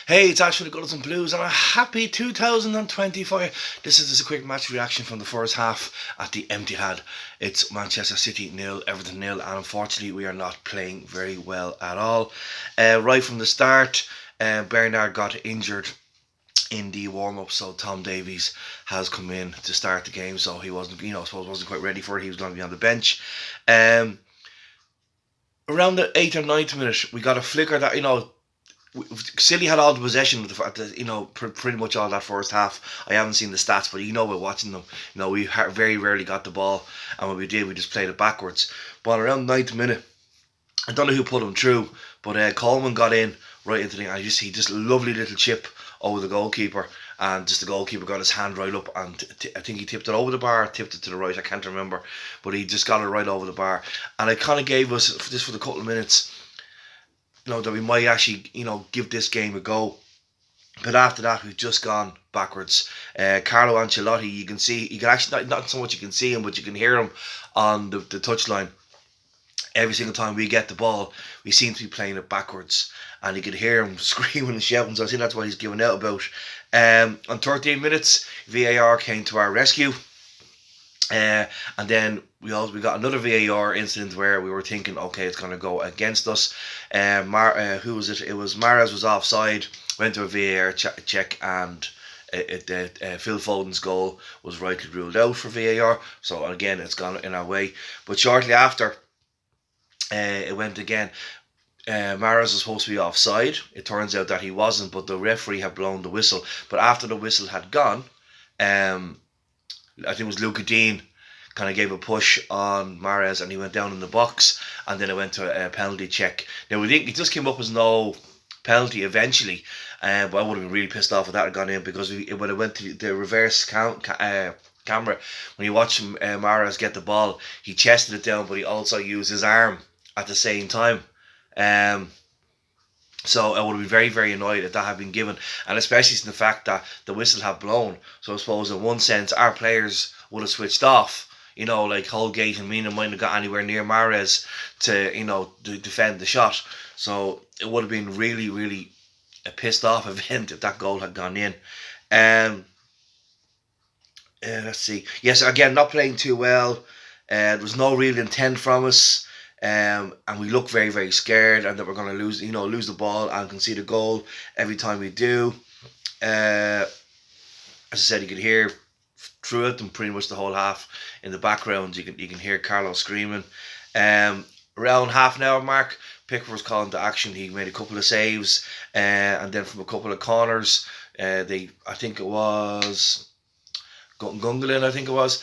Hey, it's Ash from the Gullets and Blues, and a happy 2025. This is just a quick match reaction from the first half at the Etihad. It's Manchester City nil, Everton nil, and unfortunately we are not playing very well at all. Right from the start, Bernard got injured in the warm-up, so Tom Davies has come in to start the game. So he wasn't, I suppose wasn't quite ready for it. He was going to be on the bench. Um, Around the 8th or 9th minute, we got a flicker that Silly had all the possession of pretty much all that first half. I haven't seen the stats, but we're watching them. We very rarely got the ball, and when we did, we just played it backwards. But around 9th minute, I don't know who put him through, but Coleman got in right into the. He just lovely little chip over the goalkeeper, and just the goalkeeper got his hand right up, and I think he tipped it over the bar, tipped it to the right. I can't remember, but he just got it right over the bar, and it kind of gave us just for the couple of minutes, that we might actually, give this game a go. But after that, we've just gone backwards. Carlo Ancelotti, you can actually, not so much you can see him, but you can hear him on the touchline. Every single time we get the ball, we seem to be playing it backwards. And you could hear him screaming and shouting, so I think that's what he's giving out about. On 13 minutes, VAR came to our rescue. And then we got another VAR incident where we were thinking, okay, it's going to go against us. Who was it? It was Mahrez was offside. Went to a VAR check, and Phil Foden's goal was rightly ruled out for VAR. So again, it's gone in our way. But shortly after, it went again. Mahrez was supposed to be offside. It turns out that he wasn't, but the referee had blown the whistle. But after the whistle had gone, I think it was Luca Dean kind of gave a push on Mahrez, and he went down in the box, and then it went to a penalty check. Now we think it just came up as no penalty eventually, but I would have been really pissed off if that had gone in, because when it went to the reverse camera, when you watch Mahrez get the ball, he chested it down, but he also used his arm at the same time. So I would have been very, very annoyed if that had been given, and especially since the fact that the whistle had blown. So I suppose in one sense our players would have switched off. Like Holgate and Mina mightn't have got anywhere near Mahrez to defend the shot. So it would have been really, really a pissed off event if that goal had gone in. Let's see. Yes, again, not playing too well. There was no real intent from us. And we look very, very scared, and that we're going to lose the ball and concede a goal every time we do. As I said, you could hear through it, and pretty much the whole half in the background, you can hear Carlo screaming. Around half an hour mark, Pickford was called into action. He made a couple of saves, and then from a couple of corners, I think it was Gundogan, I think it was.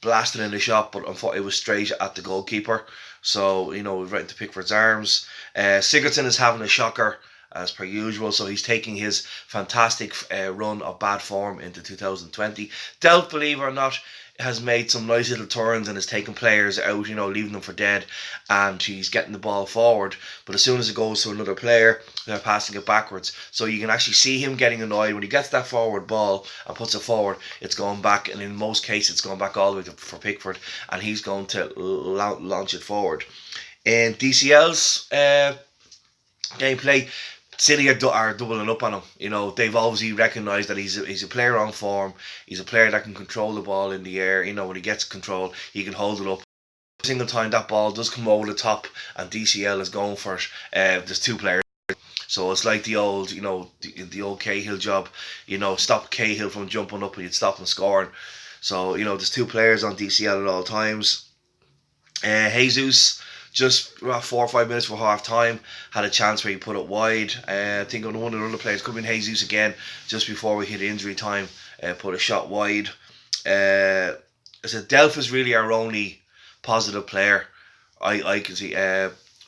Blasted in the shot, but it was straight at the goalkeeper. So, right into Pickford's arms. Sigurdsson is having a shocker, as per usual. So he's taking his fantastic run of bad form into 2020. Delph, believe it or not, has made some nice little turns and is taking players out, leaving them for dead, and he's getting the ball forward. But as soon as it goes to another player, they're passing it backwards. So you can actually see him getting annoyed when he gets that forward ball and puts it forward. It's going back, and in most cases, it's going back all the way for Pickford, and he's going to launch it forward. In DCL's gameplay, City are doubling up on him. They've obviously recognised that he's a player on form. He's a player that can control the ball in the air. When he gets control, he can hold it up. Every single time that ball does come over the top and DCL is going for it, there's two players. So it's like the old, the old Cahill job. Stop Cahill from jumping up and you'd stop him scoring. So, there's two players on DCL at all times. Jesus, just about 4 or 5 minutes for half time, had a chance where he put it wide. I think on one of the other players, could have been Jesus again, just before we hit injury time, put a shot wide. I said Delph is really our only positive player. I can see.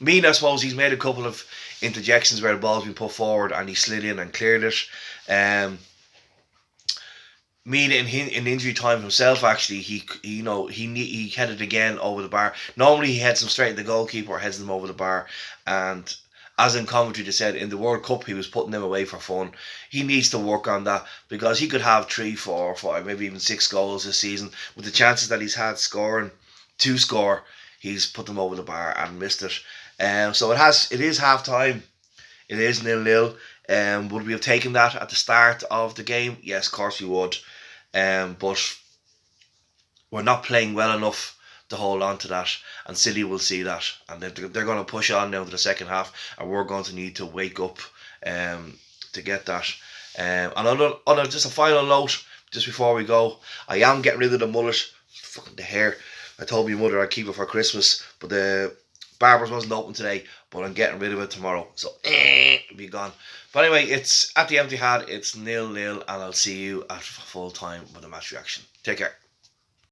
Mina, I suppose he's made a couple of interjections where the ball's been put forward and he slid in and cleared it. Mina in injury time himself, actually, he headed again over the bar. Normally he heads them straight at the goalkeeper or heads them over the bar, and as in commentary they said, in the World Cup he was putting them away for fun. He needs to work on that, because he could have 3, 4, 5, maybe even 6 goals this season. With the chances that he's had to score, he's put them over the bar and missed it. So it is half time. It is 0-0. Would we have taken that at the start of the game? Yes, of course we would. But we're not playing well enough to hold on to that, and City will see that, and they're going to push on now to the second half, and we're going to need to wake up to get that. And on just a final note, just before we go, I am getting rid of the mullet, fucking the hair. I told my mother I'd keep it for Christmas, but the barber's wasn't open today, but I'm getting rid of it tomorrow, so it'll be gone. But anyway, it's at the Etihad, it's 0-0, and I'll see you at full time with the match reaction. Take care.